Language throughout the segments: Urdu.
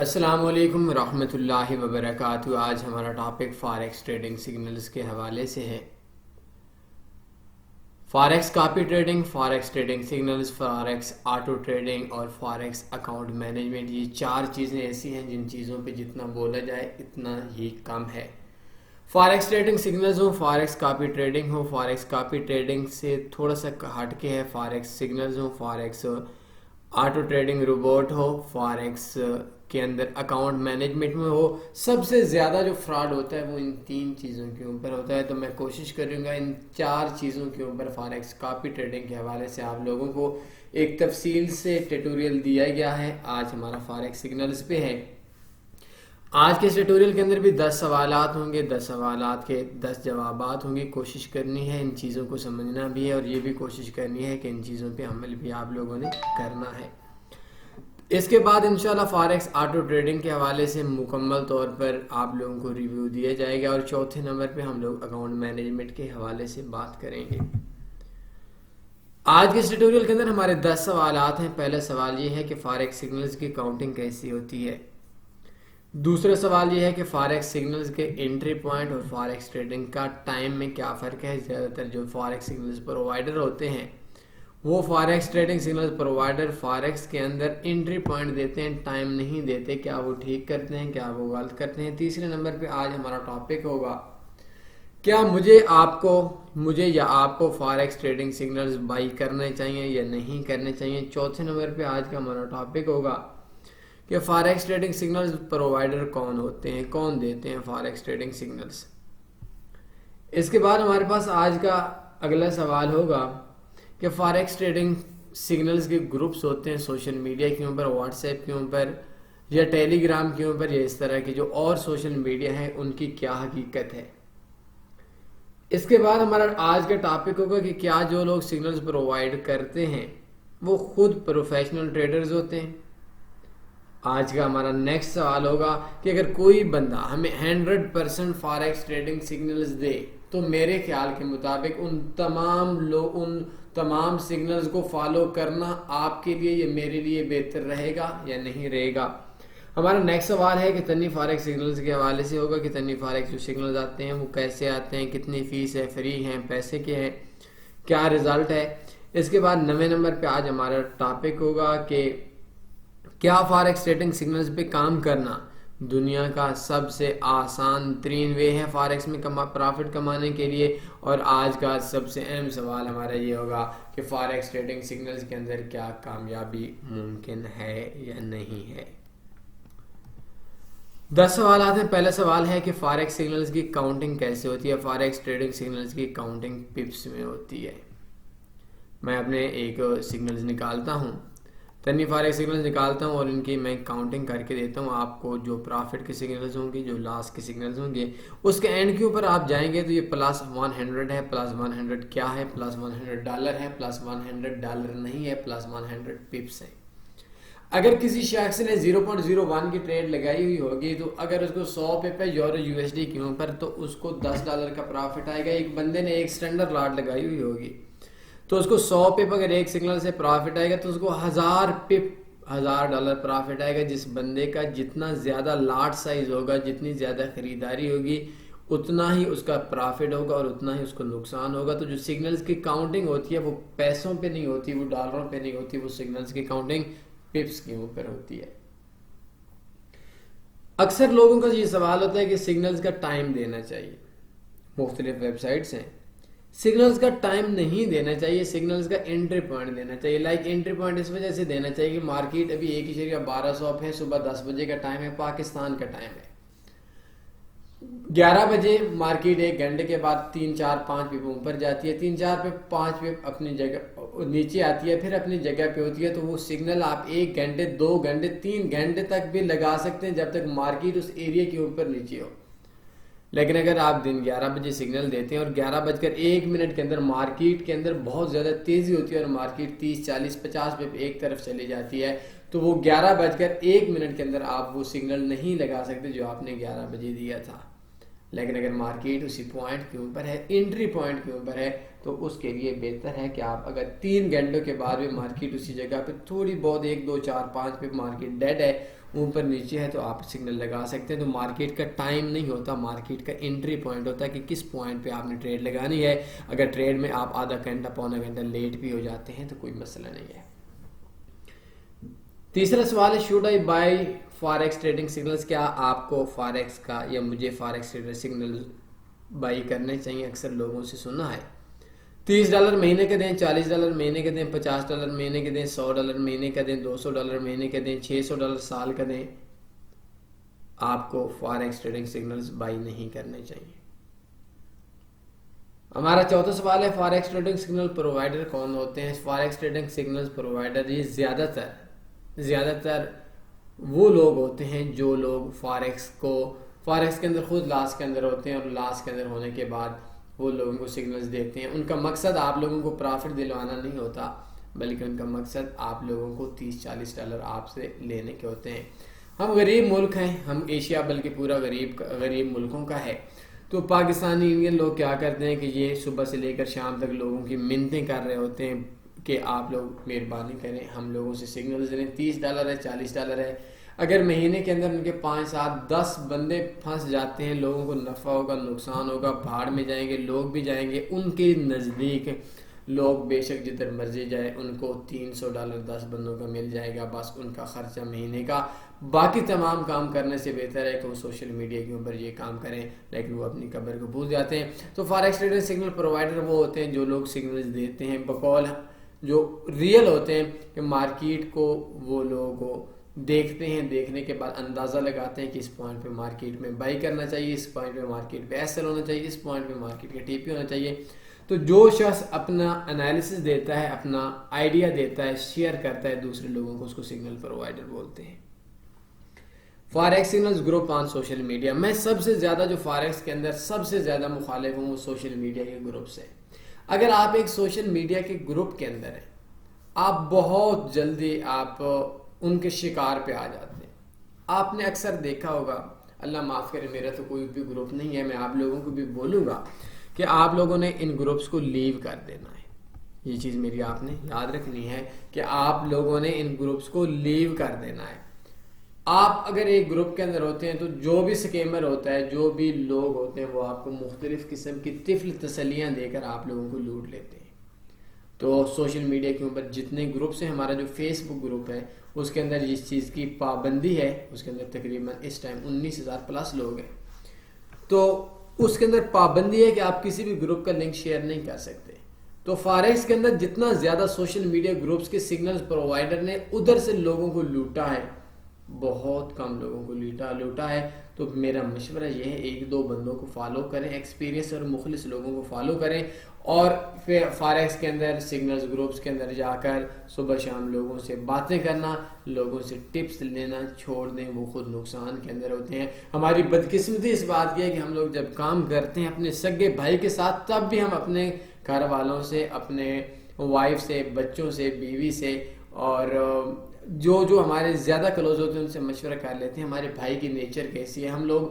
السلام علیکم ورحمۃ اللہ وبرکاتہ۔ آج ہمارا ٹاپک فاریکس ٹریڈنگ سگنلز کے حوالے سے ہے۔ Forex copy trading, forex trading signals, forex auto trading اور فاریکس اکاؤنٹ مینجمنٹ، یہ چار چیزیں ایسی ہیں جن چیزوں پہ جتنا بولا جائے اتنا ہی کم ہے۔ فاریکس ٹریڈنگ سگنلز ہو، فاریکس کاپی ٹریڈنگ ہو، فاریکس کاپی ٹریڈنگ سے تھوڑا سا ہٹ کے ہے فاریکس سگنلز ہو، فاریکس آٹو ٹریڈنگ روبوٹ ہو، فاریکس کے اندر اکاؤنٹ مینجمنٹ میں ہو، سب سے زیادہ جو فراڈ ہوتا ہے وہ ان تین چیزوں کے اوپر ہوتا ہے۔ تو میں کوشش کروں گا ان چار چیزوں کے اوپر فاریکس کاپی ٹریڈنگ کے حوالے سے آپ لوگوں کو ایک تفصیل سے ٹیٹوریل دیا گیا ہے۔ آج ہمارا فاریکس سگنلز پہ ہے۔ آج کے اس ٹیٹوریل کے اندر بھی 10 سوالات ہوں گے، 10 سوالات کے 10 جوابات ہوں گے۔ کوشش کرنی ہے ان چیزوں کو سمجھنا بھی ہے، اور یہ بھی کوشش کرنی ہے کہ ان چیزوں پہ عمل بھی آپ لوگوں نے کرنا ہے۔ اس کے بعد انشاءاللہ فاریکس آٹو ٹریڈنگ کے حوالے سے مکمل طور پر آپ لوگوں کو ریویو دیا جائے گا، اور چوتھے نمبر پہ ہم لوگ اکاؤنٹ مینجمنٹ کے حوالے سے بات کریں گے۔ آج کے اس ٹیٹوریل کے اندر ہمارے 10 سوالات ہیں۔ پہلا سوال یہ ہے کہ فاریکس سگنلز کی کاؤنٹنگ کیسی ہوتی ہے۔ دوسرا سوال یہ ہے کہ فاریکس سگنلز کے انٹری پوائنٹ اور فاریکس ٹریڈنگ کا ٹائم میں کیا فرق ہے۔ زیادہ تر جو فاریکس سگنلز پرووائڈر ہوتے ہیں وہ forex trading signals provider forex کے اندر انٹری پوائنٹ دیتے ہیں، ٹائم نہیں دیتے۔ کیا وہ ٹھیک کرتے ہیں، کیا وہ غلط کرتے ہیں۔ تیسرے نمبر پہ آج ہمارا ٹاپک ہوگا کیا مجھے یا آپ کو فاریکس ٹریڈنگ سگنلز بائی کرنے چاہیے یا نہیں کرنے چاہیے۔ چوتھے نمبر پہ آج کا ہمارا ٹاپک ہوگا کہ فاریکس ٹریڈنگ سگنلز پرووائڈر کون ہوتے ہیں، کون دیتے ہیں فاریکس ٹریڈنگ سگنلز۔ اس کے بعد ہمارے پاس آج کا اگلا سوال ہوگا کہ فاریکس ٹریڈنگ سگنلز کے گروپس ہوتے ہیں سوشل میڈیا کے اوپر، واٹس ایپ کے اوپر یا ٹیلی گرام کے اوپر یا اس طرح کی جو اور سوشل میڈیا ہیں، ان کی کیا حقیقت ہے۔ اس کے بعد ہمارا آج کا ٹاپک ہوگا کہ کیا جو لوگ سگنلز پرووائڈ کرتے ہیں وہ خود پروفیشنل ٹریڈرز ہوتے ہیں۔ آج کا ہمارا نیکسٹ سوال ہوگا کہ اگر کوئی بندہ ہمیں 100% فاریکس ٹریڈنگ سگنلز دے تو میرے خیال کے مطابق ان تمام سگنلز کو فالو کرنا آپ کے لیے یا میرے لیے بہتر رہے گا یا نہیں رہے گا۔ ہمارا نیکسٹ سوال ہے کہ تنی فاریکس سگنلز کے حوالے سے ہوگا کہ تنی فاریکس جو سگنلز آتے ہیں وہ کیسے آتے ہیں، کتنی فیس ہے، فری ہیں، پیسے کے ہیں، کیا رزلٹ ہے۔ اس کے بعد 9 نمبر پہ آج ہمارا ٹاپک ہوگا کہ کیا فاریکس ٹریڈنگ سگنلز پہ کام کرنا دنیا کا سب سے آسان ترین وے ہے فاریکس میں پرافٹ کمانے کے لیے۔ اور آج کا سب سے اہم سوال ہمارا یہ ہوگا کہ فاریکس ٹریڈنگ سگنلز کے اندر کیا کامیابی ممکن ہے یا نہیں ہے۔ 10 سوالات ہیں۔ پہلا سوال ہے کہ فاریکس سگنلز کی کاؤنٹنگ کیسے ہوتی ہے۔ فاریکس ٹریڈنگ سگنلز کی کاؤنٹنگ پپس میں ہوتی ہے۔ میں اپنے ایک سگنلز نکالتا ہوں، تنی فاریکس سگنلز نکالتا ہوں اور ان کی میں کاؤنٹنگ کر کے دیتا ہوں آپ کو۔ جو پرافٹ کے سگنلز ہوں گے، جو لاس کے سگنلز ہوں گے، اس کے اینڈ کے اوپر آپ جائیں گے تو یہ +100 ہے۔ +100 کیا ہے؟ +100 ہے، +100 نہیں ہے، +100 پپس ہیں۔ اگر کسی شخص نے 0.01 کی ٹریڈ لگائی ہوئی ہوگی تو اگر اس کو 100 پپ ہے یورو USD کے اوپر تو اس کو $10 کا پرافٹ آئے گا۔ ایک بندے نے ایک اسٹینڈرڈ لاٹ لگائی ہوئی ہوگی تو اس کو 100 پپ اگر ایک سگنل سے پرافٹ آئے گا تو اس کو 1000 پپ $1000 پرافٹ آئے گا۔ جس بندے کا جتنا زیادہ لاٹ سائز ہوگا، جتنی زیادہ خریداری ہوگی، اتنا ہی اس کا پرافٹ ہوگا اور اتنا ہی اس کو نقصان ہوگا۔ تو جو سگنلز کی کاؤنٹنگ ہوتی ہے وہ پیسوں پہ نہیں ہوتی، وہ ڈالروں پہ نہیں ہوتی، وہ سگنلز کی کاؤنٹنگ پپس کے اوپر ہوتی ہے۔ اکثر لوگوں کا یہ سوال ہوتا ہے کہ سگنلز کا ٹائم دینا چاہیے۔ مختلف ویب سائٹس ہیں، سگنلز کا ٹائم نہیں دینا چاہیے، سگنلز کا انٹری پوائنٹ دینا چاہیے۔ انٹری پوائنٹ اس وجہ سے دینا چاہیے کہ مارکیٹ ابھی 1.12 پہ ہے، صبح 10 بجے کا ٹائم ہے، پاکستان کا ٹائم ہے۔ 11 بجے مارکیٹ 1 گھنٹے کے بعد 3 4 5 پپ اوپر جاتی ہے، 3 4 پہ 5 پپ اپنی جگہ نیچے آتی ہے، پھر اپنی جگہ پہ ہوتی ہے۔ تو وہ سگنل آپ 1 گھنٹے 2 گھنٹے 3 گھنٹے تک بھی لگا سکتے ہیں جب تک مارکیٹ اس ایریا کے اوپر نیچے ہو۔ لیکن اگر آپ دن 11 بجے سگنل دیتے ہیں اور 11:01 کے اندر مارکیٹ کے اندر بہت زیادہ تیزی ہوتی ہے اور مارکیٹ 30 40 50 پہ ایک طرف چلی جاتی ہے تو وہ 11:01 کے اندر آپ وہ سگنل نہیں لگا سکتے جو آپ نے 11 بجے دیا تھا۔ لیکن اگر مارکیٹ اسی پوائنٹ کے اوپر ہے، انٹری پوائنٹ کے اوپر ہے، تو اس کے لیے بہتر ہے کہ آپ اگر 3 گھنٹوں کے بعد بھی مارکیٹ اسی جگہ پہ تھوڑی بہت 1 2 4 5 پہ مارکیٹ ڈیڈ ہے، اوپر نیچے ہے، تو آپ سگنل لگا سکتے ہیں. تو مارکیٹ کا ٹائم نہیں ہوتا، مارکیٹ کا انٹری پوائنٹ ہوتا ہے کہ کس پوائنٹ پہ آپ نے ٹریڈ لگانی ہے. اگر ٹریڈ میں آپ آدھا گھنٹہ پونا گھنٹہ لیٹ بھی ہو جاتے ہیں تو کوئی مسئلہ نہیں ہے. تیسرا سوال ہے should I by forex trading signals, کیا آپ کو فاریکس کا یا مجھے فاریکس ٹریڈر سگنل بائی کرنے چاہیے؟ اکثر لوگوں سے سنا ہے $30 مہینے کے دیں، $40 مہینے کے دیں، $50 مہینے کے دیں، $100 مہینے کا دیں، $200 مہینے کے دیں، $600 سال کا دیں، آپ کو فاریکس ٹریڈنگ سگنلز بائی نہیں کرنے چاہیے. ہمارا چوتھا سوال ہے فاریکس ٹریڈنگ سگنل پرووائڈر کون ہوتے ہیں؟ فاریکس ٹریڈنگ سگنل پرووائڈر یہ زیادہ تر وہ لوگ ہوتے ہیں جو لوگ فاریکس کے اندر خود لاس کے اندر ہوتے ہیں، اور لاس کے اندر ہونے کے بعد وہ لوگوں کو سگنلز دیتے ہیں. ان کا مقصد آپ لوگوں کو پرافٹ دلوانا نہیں ہوتا، بلکہ ان کا مقصد آپ لوگوں کو $30-40 آپ سے لینے کے ہوتے ہیں. ہم غریب ملک ہیں، ہم ایشیا بلکہ پورا غریب ملکوں کا ہے. تو پاکستانی انڈین لوگ کیا کرتے ہیں کہ یہ صبح سے لے کر شام تک لوگوں کی منتیں کر رہے ہوتے ہیں کہ آپ لوگ مہربانی کریں ہم لوگوں سے سگنلز لیں. $30 ہے، $40 ہے. اگر مہینے کے اندر ان کے 5 7 10 بندے پھنس جاتے ہیں، لوگوں کو نفع ہوگا، نقصان ہوگا، بھاڑ میں جائیں گے، لوگ بھی جائیں گے. ان کے نزدیک لوگ بے شک جدھر مرضی جائے، ان کو $300 10 بندوں کا مل جائے گا، بس ان کا خرچہ مہینے کا. باقی تمام کام کرنے سے بہتر ہے کہ وہ سوشل میڈیا کے اوپر یہ کام کریں، لیکن وہ اپنی قبر کو بھول جاتے ہیں. تو فاریکس ٹریڈر سگنل پرووائڈر وہ ہوتے ہیں جو لوگ سگنلز دیتے ہیں بقول جو ریئل ہوتے ہیں، کہ مارکیٹ کو وہ لوگ دیکھتے ہیں، دیکھنے کے بعد اندازہ لگاتے ہیں کہ اس پوائنٹ پہ مارکیٹ میں بائی کرنا چاہیے، اس پوائنٹ پہ مارکیٹ پہ ایس ایل ہونا چاہیے، اس پوائنٹ پہ مارکیٹ کا ٹی پی ہونا چاہیے. تو جو شخص اپنا انالیسس دیتا ہے، اپنا آئیڈیا دیتا ہے، شیئر کرتا ہے دوسرے لوگوں کو، اس کو سگنل پرووائڈر بولتے ہیں. Forex signals group on social media, میں سب سے زیادہ جو فاریکس کے اندر سب سے زیادہ مخالف ہوں وہ سوشل میڈیا کے گروپ سے. اگر آپ ایک سوشل میڈیا کے گروپ کے اندر ہیں، آپ بہت جلدی آپ ان کے شکار پہ آ جاتے ہیں. آپ نے اکثر دیکھا ہوگا، اللہ معاف کرے میرا تو کوئی بھی گروپ نہیں ہے، میں آپ لوگوں کو بھی بولوں گا کہ آپ لوگوں نے ان گروپس کو لیو کر دینا ہے. یہ چیز میری آپ نے یاد رکھنی ہے کہ آپ لوگوں نے ان گروپس کو لیو کر دینا ہے. آپ اگر ایک گروپ کے اندر ہوتے ہیں تو جو بھی سکیمر ہوتا ہے، جو بھی لوگ ہوتے ہیں، وہ آپ کو مختلف قسم کی طفل تسلیاں دے کر آپ لوگوں کو لوٹ لیتے ہیں. تو سوشل میڈیا کے اوپر جتنے گروپس ہیں، ہمارا جو فیس بک گروپ ہے اس کے اندر اس چیز کی پابندی ہے، اس کے اندر تقریباً اس ٹائم 19,000+ لوگ ہیں. تو اس کے اندر پابندی ہے کہ آپ کسی بھی گروپ کا لنک شیئر نہیں کر سکتے. تو فاریکس کے اندر جتنا زیادہ سوشل میڈیا گروپس کے سگنلز پرووائڈر نے ادھر سے لوگوں کو لوٹا ہے، بہت کم لوگوں کو لوٹا ہے. تو میرا مشورہ یہ ہے 1-2 بندوں کو فالو کریں، ایکسپیرینس اور مخلص لوگوں کو فالو کریں، اور پھر فاریکس کے اندر سگنلز گروپس کے اندر جا کر صبح شام لوگوں سے باتیں کرنا، لوگوں سے ٹپس لینا چھوڑ دیں، وہ خود نقصان کے اندر ہوتے ہیں. ہماری بدقسمتی اس بات کی ہے کہ ہم لوگ جب کام کرتے ہیں اپنے سگے بھائی کے ساتھ، تب بھی ہم اپنے گھر والوں سے، اپنے وائف سے، بچوں سے، بیوی سے، اور جو ہمارے زیادہ کلوز ہوتے ہیں ان سے مشورہ کر لیتے ہیں ہمارے بھائی کی نیچر کیسی ہے. ہم لوگ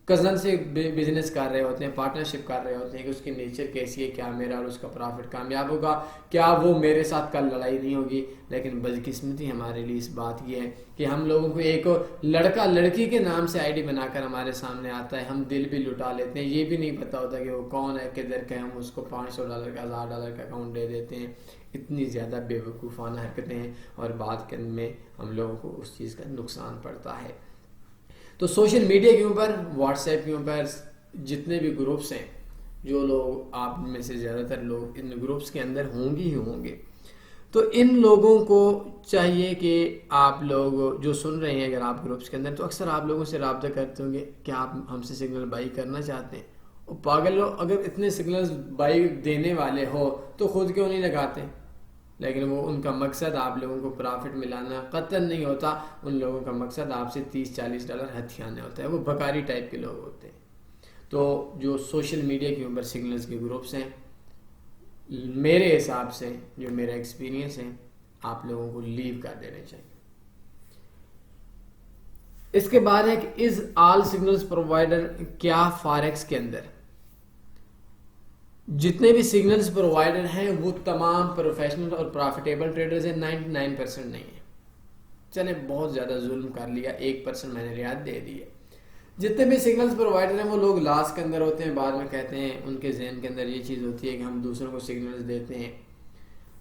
کزن سے بزنس کر رہے ہوتے ہیں، پارٹنرشپ کر رہے ہوتے ہیں کہ اس کی نیچر کیسی ہے، کیا میرا اور اس کا پرافٹ کامیاب ہوگا، کیا وہ میرے ساتھ کل لڑائی نہیں ہوگی. لیکن بدقسمتی ہمارے لیے اس بات یہ ہے کہ ہم لوگوں کو ایک لڑکا لڑکی کے نام سے آئی ڈی بنا کر ہمارے سامنے آتا ہے، ہم دل بھی لٹا لیتے ہیں، یہ بھی نہیں پتا ہوتا کہ وہ کون ہے، کدھر کا ہے، ہم اس کو $500 کا $1,000 کا اکاؤنٹ دے دیتے ہیں. اتنی زیادہ بے وقوفانہ حرکتیں ہیں، اور بعد میں ہم لوگوں کو اس چیز کا نقصان پڑتا ہے. تو سوشل میڈیا کے اوپر، واٹس ایپ کے اوپر جتنے بھی گروپس ہیں، جو لوگ آپ میں سے زیادہ تر لوگ ان گروپس کے اندر ہوں گے، تو ان لوگوں کو چاہیے کہ آپ لوگ جو سن رہے ہیں، اگر آپ گروپس کے اندر، تو اکثر آپ لوگوں سے رابطہ کرتے ہوں گے کہ آپ ہم سے سگنل بائی کرنا چاہتے ہیں. اور پاگل لوگ اگر اتنے سگنلز بائی دینے والے ہو تو خود کیوں نہیں لگاتے؟ لیکن وہ ان کا مقصد آپ لوگوں کو پرافٹ ملانا قطعاً نہیں ہوتا. ان لوگوں کا مقصد آپ سے $30-40 ہتھیانے ہوتا ہے، وہ بھکاری ٹائپ کے لوگ ہوتے ہیں. تو جو سوشل میڈیا کے اوپر سگنلز کے گروپس ہیں، میرے حساب سے جو میرا ایکسپیرینس ہے، آپ لوگوں کو لیو کر دینے چاہیے. اس کے بعد ہے کہ از آل سگنلز پرووائڈر، کیا فاریکس کے اندر جتنے بھی سگنلز پرووائڈر ہیں وہ تمام پروفیشنل اور پروفیٹیبل ٹریڈرز ہیں، 99% نہیں ہیں. چلیں بہت زیادہ ظلم کر لیا، 1% میں نے رعایت دے دی ہے. جتنے بھی سگنلز پرووائڈر ہیں وہ لوگ لاس کے اندر ہوتے ہیں، بعد میں کہتے ہیں ان کے ذہن کے اندر یہ چیز ہوتی ہے کہ ہم دوسروں کو سگنلز دیتے ہیں.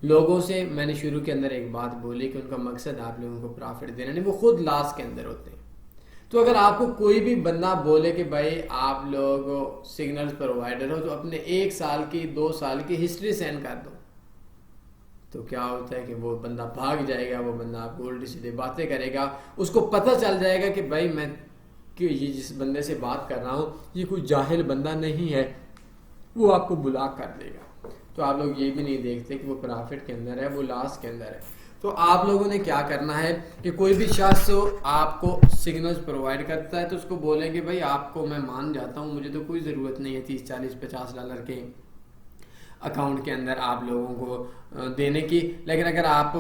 لوگوں سے میں نے شروع کے اندر ایک بات بولی کہ ان کا مقصد آپ لوگوں کو پرافٹ دینا نہیں، وہ خود لاس کے اندر ہوتے ہیں. تو اگر آپ کو کوئی بھی بندہ بولے کہ بھائی آپ لوگ سگنلز پرووائڈر ہو تو اپنے 1 سال کی 2 سال کی ہسٹری سینڈ کر دو، تو کیا ہوتا ہے کہ وہ بندہ بھاگ جائے گا، وہ بندہ آپ کو الٹی سیدھی باتیں کرے گا. اس کو پتہ چل جائے گا کہ بھائی میں کہ یہ جس بندے سے بات کر رہا ہوں یہ کوئی جاہل بندہ نہیں ہے، وہ آپ کو بلاک کر دے گا. تو آپ لوگ یہ بھی نہیں دیکھتے کہ وہ پرافٹ کے اندر ہے، وہ لاس کے اندر ہے. تو آپ لوگوں نے کیا کرنا ہے کہ کوئی بھی شخص آپ کو سگنلز پرووائڈ کرتا ہے تو اس کو بولیں کہ بھائی آپ کو میں مان جاتا ہوں، مجھے تو کوئی ضرورت نہیں ہے 30 40 $50 کے اکاؤنٹ کے اندر آپ لوگوں کو دینے کی، لیکن اگر آپ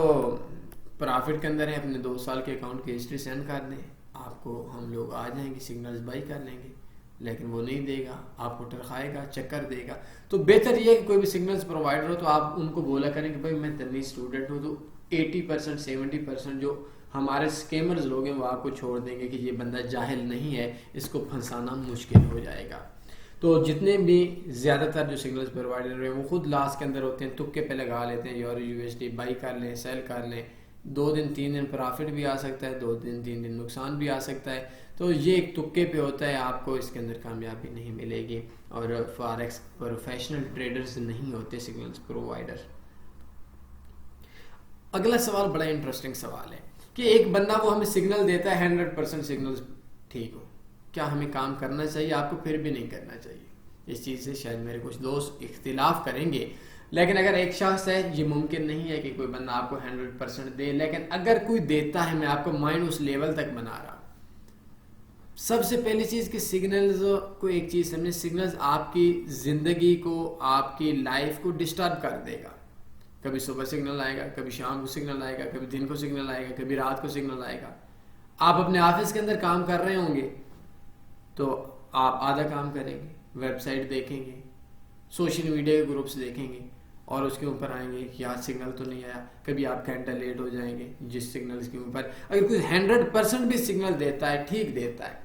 پرافٹ کے اندر ہیں اپنے 2 سال کے اکاؤنٹ کی ہسٹری سینڈ کر دیں، آپ کو ہم لوگ آ جائیں گے، سگنلز بائی کر لیں گے. لیکن وہ نہیں دے گا، آپ کو ٹرخائے گا، چکر دے گا. تو بہتر یہ ہے کہ کوئی بھی سگنلز پرووائڈر ہو تو آپ ان کو بولا کریں کہ بھائی میں تنی اسٹوڈنٹ ہوں، تو 80% 70% جو ہمارے اسکیمرز لوگ ہیں وہ آپ کو چھوڑ دیں گے کہ یہ بندہ جاہل نہیں ہے، اس کو پھنسانا مشکل ہو جائے گا. تو جتنے بھی زیادہ تر جو سگنلز پرووائڈر ہیں وہ خود لاس کے اندر ہوتے ہیں، تکے پہ لگا لیتے ہیں، یورو USD بائی کر لیں، سیل کر لیں. 2 دن 3 دن پرافٹ بھی آ سکتا ہے، 2 دن 3 دن نقصان بھی آ سکتا ہے. تو یہ ایک تکے پہ ہوتا ہے، آپ کو اس کے اندر کامیابی نہیں ملے گی. اور فاریکس پروفیشنل ٹریڈرز نہیں ہوتے سگنلز پرووائڈر. اگلا سوال بڑا انٹرسٹنگ سوال ہے کہ ایک بندہ وہ ہمیں سگنل دیتا ہے 100% سگنلز ٹھیک ہو، کیا ہمیں کام کرنا چاہیے؟ آپ کو پھر بھی نہیں کرنا چاہیے. اس چیز سے شاید میرے کچھ دوست اختلاف کریں گے، لیکن اگر ایک شخص ہے، یہ ممکن نہیں ہے کہ کوئی بندہ آپ کو 100% دے، لیکن اگر کوئی دیتا ہے، میں آپ کو مائنڈ اس لیول تک بنا رہا ہوں. سب سے پہلی چیز کہ سگنلز کو ایک چیز سمجھیں، سگنلز آپ کی زندگی کو، آپ کی لائف کو ڈسٹرب کر دے گا. کبھی صبح سگنل آئے گا، کبھی شام کو سگنل آئے گا، کبھی دن کو سگنل آئے گا، کبھی رات کو سگنل آئے گا. آپ اپنے آفس کے اندر کام کر رہے ہوں گے تو آپ آدھا کام کریں گے، ویب سائٹ دیکھیں گے، سوشل میڈیا کے گروپس دیکھیں گے، اور اس کے اوپر آئیں گے کہ یار سگنل تو نہیں آیا. کبھی آپ گھنٹہ لیٹ ہو جائیں گے جس سگنلز کے اوپر. اگر کوئی 100% بھی سگنل دیتا ہے، ٹھیک دیتا ہے،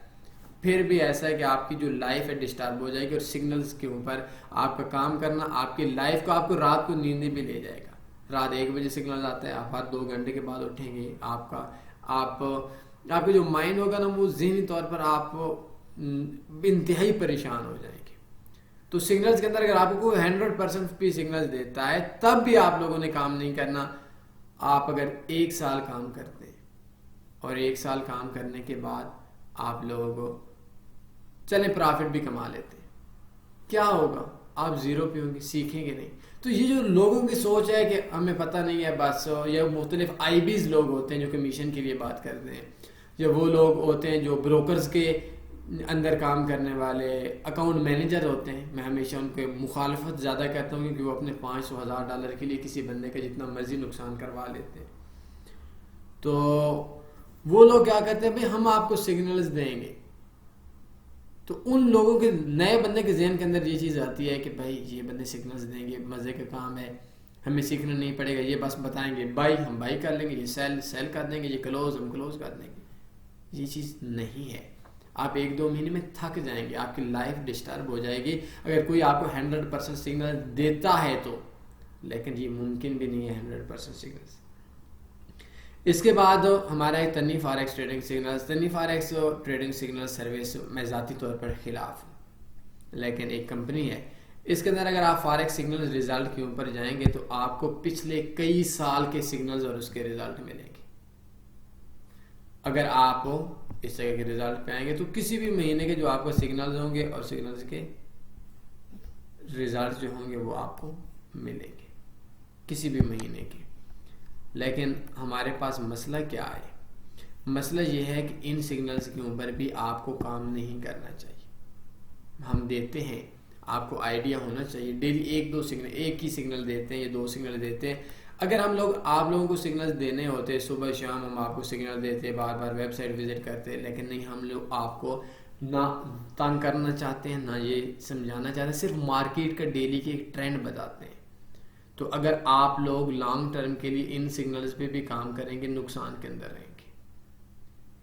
پھر بھی ایسا ہے کہ آپ کی جو لائف ہے ڈسٹرب ہو جائے گی، اور سگنلز کے اوپر آپ کا کام کرنا آپ کی لائف کو، آپ کو رات کو نیند بھی لے جائے گا. رات 1 بجے سگنل آتا ہے، آپ ہر 2 گھنٹے کے بعد اٹھیں گے، آپ کا جو مائنڈ ہوگا نا وہ ذہنی طور پر آپ انتہائی پریشان ہو جائیں گے. تو سگنلز کے اندر اگر آپ کو 100% بھی سگنل دیتا ہے تب بھی آپ لوگوں نے کام نہیں کرنا. آپ اگر 1 سال کام کرتے ہیں اور 1 سال کام کرنے کے بعد آپ لوگ چلیں پرافٹ بھی کما لیتے ہیں، کیا ہوگا؟ آپ زیرو پہ ہوں گے، سیکھیں گے نہیں. تو یہ جو لوگوں کی سوچ ہے کہ ہمیں پتہ نہیں ہے بس، یا مختلف IBs لوگ ہوتے ہیں جو کمیشن کے لیے بات کرتے ہیں، یا وہ لوگ ہوتے ہیں جو بروکرز کے اندر کام کرنے والے اکاؤنٹ مینیجر ہوتے ہیں. میں ہمیشہ ان کے مخالفت زیادہ کرتا ہوں کیونکہ وہ اپنے $500,000 کے لیے کسی بندے کا جتنا مرضی نقصان کروا لیتے ہیں. تو وہ لوگ کیا کہتے ہیں بھائی ہم آپ کو سگنلز دیں گے. تو ان لوگوں کے نئے بندے کے ذہن کے اندر یہ چیز آتی ہے کہ بھائی یہ بندے سگنلز دیں گے، مزے کا کام ہے، ہمیں سیکھنا نہیں پڑے گا، یہ بس بتائیں گے بائی ہم بائی کر لیں گے، یہ سیل کر دیں گے، یہ کلوز ہم کلوز کر دیں گے. یہ چیز نہیں ہے. آپ 1-2 مہینے میں تھک جائیں گے، آپ کی لائف ڈسٹرب ہو جائے گی اگر کوئی آپ کو 100% سگنل دیتا ہے تو. لیکن یہ ممکن بھی نہیں ہے 100% سگنل. اس کے بعد ہمارا ایک تنی فاریکس ٹریڈنگ سگنل. تنی فاریکس ٹریڈنگ سگنل سروس میں ذاتی طور پر خلاف ہوں، لیکن ایک کمپنی ہے، اس کے اندر اگر آپ فاریکس سگنل ریزلٹ کے اوپر جائیں گے تو آپ کو پچھلے کئی سال کے سگنلز اور اس کے ریزلٹ ملیں گے. اگر آپ اس طرح کے ریزلٹ پہ آئیں گے تو کسی بھی مہینے کے جو آپ کو سگنلز ہوں گے اور سگنلز کے ریزلٹ جو ہوں گے وہ آپ کو ملیں گے کسی بھی مہینے کے. لیکن ہمارے پاس مسئلہ کیا ہے؟ مسئلہ یہ ہے کہ ان سگنلز کے اوپر بھی آپ کو کام نہیں کرنا چاہیے. ہم دیتے ہیں، آپ کو آئیڈیا ہونا چاہیے. ڈیلی 1-2 سگنل، ایک ہی سگنل دیتے ہیں یا 2 سگنل دیتے ہیں. اگر ہم لوگ آپ لوگوں کو سگنل دینے ہوتے، صبح شام ہم آپ کو سگنل دیتے، بار بار ویب سائٹ وزٹ کرتے، لیکن نہیں، ہم لوگ آپ کو نہ تنگ کرنا چاہتے ہیں، نہ یہ سمجھانا چاہتے ہیں، صرف مارکیٹ کا ڈیلی کے ایک ٹرینڈ بتاتے ہیں۔ تو اگر آپ لوگ لانگ ٹرم کے لیے ان سگنلز پہ بھی کام کریں گے، نقصان کے اندر رہیں گے۔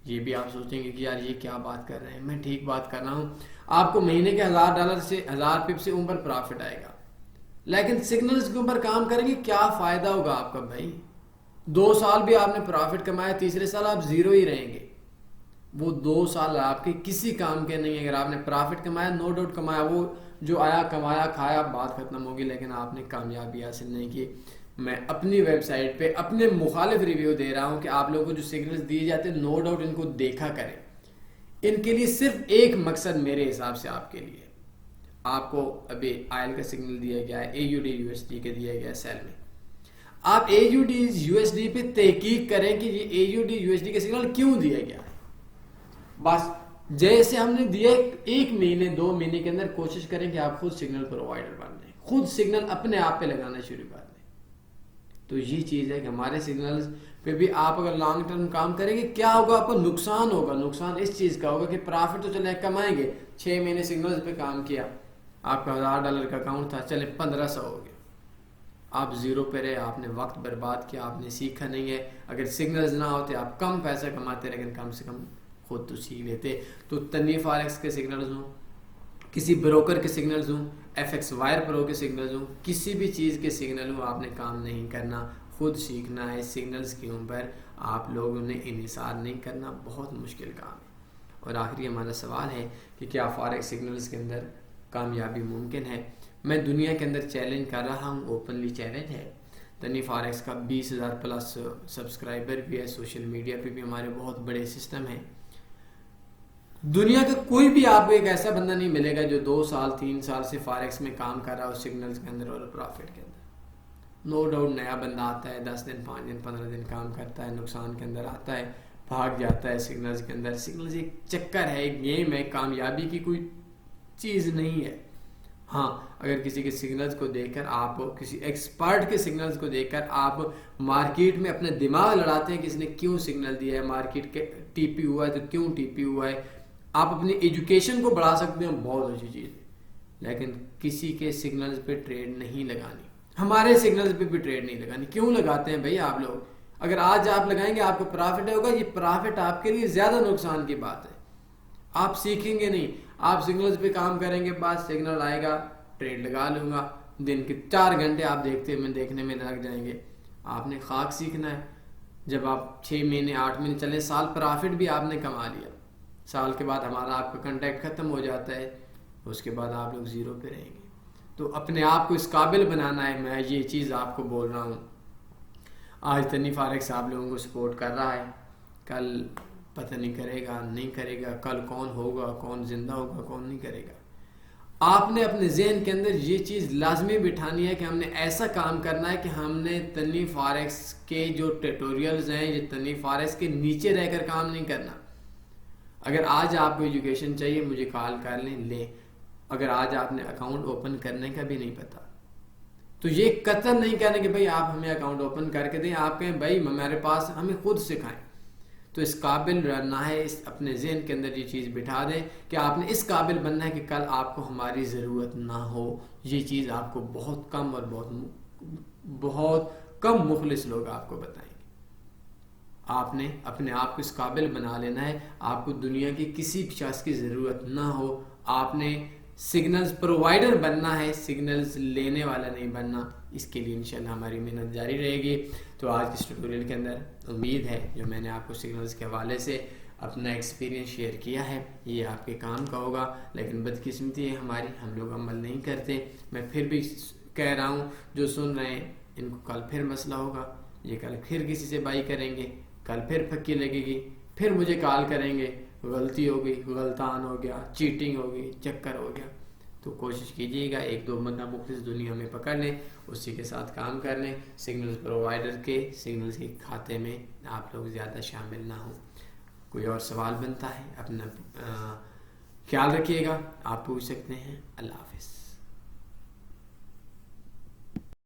یہ بھی آپ سوچیں گے کہ یار یہ کیا بات کر رہے ہیں، میں ٹھیک بات کر رہا ہوں، آپ کو مہینے کے $1000 سے 1000 پپ سے اوپر پرافٹ آئے گا، لیکن سگنلز کے اوپر کام کریں گے، کیا فائدہ ہوگا آپ کا بھائی؟ 2 سال بھی آپ نے پرافٹ کمایا، تیسرے سال آپ زیرو ہی رہیں گے۔ وہ 2 سال آپ کے کسی کام کے نہیں۔ اگر آپ نے پرافٹ کمایا، نو ڈاؤٹ کمایا، وہ جو آیا کمایا کھایا، بات ختم ہوگی، لیکن آپ نے کامیابی حاصل نہیں کی۔ میں اپنی ویب سائٹ پہ اپنے مخالف ریویو دے رہا ہوں کہ آپ لوگوں کو جو سگنلز دیے جاتے ہیں، نو ڈاؤٹ ان کو دیکھا کریں۔ ان کے لیے صرف ایک مقصد میرے حساب سے آپ کے لیے، آپ کو ابھی آئل کا سگنل دیا گیا ہے، AUD/USD کا دیا گیا ہے سیل میں، آپ AUD/USD پہ تحقیق کریں کہ یہ AUD/USD کا سگنل کیوں دیا گیا ہے۔ بس جیسے ہم نے دیا 1 مہینے 2 مہینے کے اندر کوشش کریں کہ آپ خود سگنل پرووائڈر بن جائیں، خود سگنل اپنے آپ پہ لگانا شروع کر دیں۔ تو یہ چیز ہے کہ ہمارے سگنلز پہ بھی آپ اگر لانگ ٹرم کام کریں گے، کیا ہوگا؟ آپ کو نقصان ہوگا۔ نقصان اس چیز کا ہوگا کہ پرافٹ تو چلے کمائیں گے، 6 مہینے سگنلز پہ کام کیا، آپ کا $1000 کا اکاؤنٹ تھا، چلے 1500 ہو گیا، آپ زیرو پہ رہے، آپ نے وقت برباد کیا، آپ نے سیکھا نہیں ہے۔ اگر سگنلز نہ ہوتے آپ کم پیسہ کماتے، لیکن کم سے کم خود تو سیکھ لیتے۔ تو تنویر فاریکس کے سگنلز ہوں، کسی بروکر کے سگنلز ہوں، FX وائر پرو کے سگنلز ہوں، کسی بھی چیز کے سگنل ہوں، آپ نے کام نہیں کرنا، خود سیکھنا ہے۔ سگنلز کے اوپر آپ لوگوں نے انحصار نہیں کرنا، بہت مشکل کام ہے۔ اور آخری ہمارا سوال ہے کہ کیا فاریکس سگنلز کے اندر کامیابی ممکن ہے؟ میں دنیا کے اندر چیلنج کر رہا ہوں، اوپنلی چیلنج ہے۔ تنویر فاریکس کا 20,000 پلس سبسکرائبر بھی ہے، سوشل میڈیا پہ بھی ہمارے بہت بڑے سسٹم ہیں۔ دنیا کا کوئی بھی آپ کو ایک ایسا بندہ نہیں ملے گا جو 2 سال 3 سال سے فاریکس میں کام کر رہا ہو، سگنلز کے اندر اور پرافٹ کے اندر۔ نو ڈاؤٹ نیا بندہ آتا ہے، 10 دن 5 دن 15 دن کام کرتا ہے، نقصان کے اندر آتا ہے، بھاگ جاتا ہے سگنلز کے اندر۔ سگنلز ایک چکر ہے، ایک گیم ہے، کامیابی کی کوئی چیز نہیں ہے۔ ہاں اگر کسی کے سگنلز کو دیکھ کر آپ، کسی ایکسپرٹ کے سگنلز کو دیکھ کر آپ مارکیٹ میں اپنے دماغ لڑاتے ہیں کہ اس نے کیوں سگنل دیا ہے، مارکیٹ کے ٹی پی ہوا ہے تو کیوں ٹی پی ہوا ہے، آپ اپنی ایجوکیشن کو بڑھا سکتے ہیں، بہت اچھی چیز ہے، لیکن کسی کے سگنلز پہ ٹریڈ نہیں لگانی۔ ہمارے سگنلز پہ بھی ٹریڈ نہیں لگانی۔ کیوں لگاتے ہیں بھائی آپ لوگ؟ اگر آج آپ لگائیں گے آپ کو پرافٹ ہوگا، یہ پرافٹ آپ کے لیے زیادہ نقصان کی بات ہے۔ آپ سیکھیں گے نہیں، آپ سگنلز پہ کام کریں گے، بعد سگنل آئے گا ٹریڈ لگا لوں گا، دن کے 4 گھنٹے آپ دیکھنے میں لگ جائیں گے۔ آپ نے خاک سیکھنا ہے۔ جب آپ 6 مہینے 8 مہینے چلے، سال پرافٹ بھی آپ نے کما لیا، سال کے بعد ہمارا آپ کا کنٹیکٹ ختم ہو جاتا ہے، اس کے بعد آپ لوگ زیرو پہ رہیں گے۔ تو اپنے آپ کو اس قابل بنانا ہے۔ میں یہ چیز آپ کو بول رہا ہوں۔ آج تنویر فاریکس آپ لوگوں کو سپورٹ کر رہا ہے، کل پتہ نہیں کرے گا نہیں کرے گا، کل کون ہوگا، کون زندہ ہوگا، کون نہیں کرے گا۔ آپ نے اپنے ذہن کے اندر یہ چیز لازمی بٹھانی ہے کہ ہم نے ایسا کام کرنا ہے کہ ہم نے تنویر فاریکس کے جو ٹیٹوریلز ہیں، یہ تنویر فاریکس کے نیچے رہ کر کام نہیں کرنا۔ اگر آج آپ کو ایجوکیشن چاہیے، مجھے کال کر لیں۔ اگر آج آپ نے اکاؤنٹ اوپن کرنے کا بھی نہیں پتا، تو یہ قطعاً نہیں کہنے کہ بھائی آپ ہمیں اکاؤنٹ اوپن کر کے دیں، آپ کہیں بھائی ہمارے پاس، ہمیں خود سکھائیں۔ تو اس قابل رہنا ہے، اس اپنے ذہن کے اندر یہ چیز بٹھا دیں کہ آپ نے اس قابل بننا ہے کہ کل آپ کو ہماری ضرورت نہ ہو۔ یہ چیز آپ کو بہت کم اور بہت کم مخلص لوگ آپ کو بتائیں گے۔ آپ نے اپنے آپ کو اس قابل بنا لینا ہے، آپ کو دنیا کی کسی شخص کی ضرورت نہ ہو، آپ نے سگنلز پرووائڈر بننا ہے، سگنلز لینے والا نہیں بننا۔ اس کے لیے انشاءاللہ ہماری محنت جاری رہے گی۔ تو آج کے اس ٹیوٹوریل کے اندر امید ہے جو میں نے آپ کو سگنلز کے حوالے سے اپنا ایکسپیرینس شیئر کیا ہے، یہ آپ کے کام کا ہوگا، لیکن بدقسمتی ہے ہماری، ہم لوگ عمل نہیں کرتے۔ میں پھر بھی کہہ رہا ہوں، جو سن رہے ہیں ان کو کل پھر مسئلہ ہوگا، یہ کل پھر کسی سے بائی کریں گے، کل پھر پھکی لگے گی، پھر مجھے کال کریں گے، غلطی ہو گئی، غلطان ہو گیا، چیٹنگ ہو گئی، چکر ہو گیا۔ تو کوشش کیجیے گا 1-2 بندہ مخلص دنیا میں پکڑ لیں، اسی کے ساتھ کام کر لیں، سگنلز پرووائڈر کے سگنلز کے کھاتے میں آپ لوگ زیادہ شامل نہ ہوں۔ کوئی اور سوال بنتا ہے، اپنا خیال رکھیے گا، آپ پوچھ سکتے ہیں۔ اللہ حافظ۔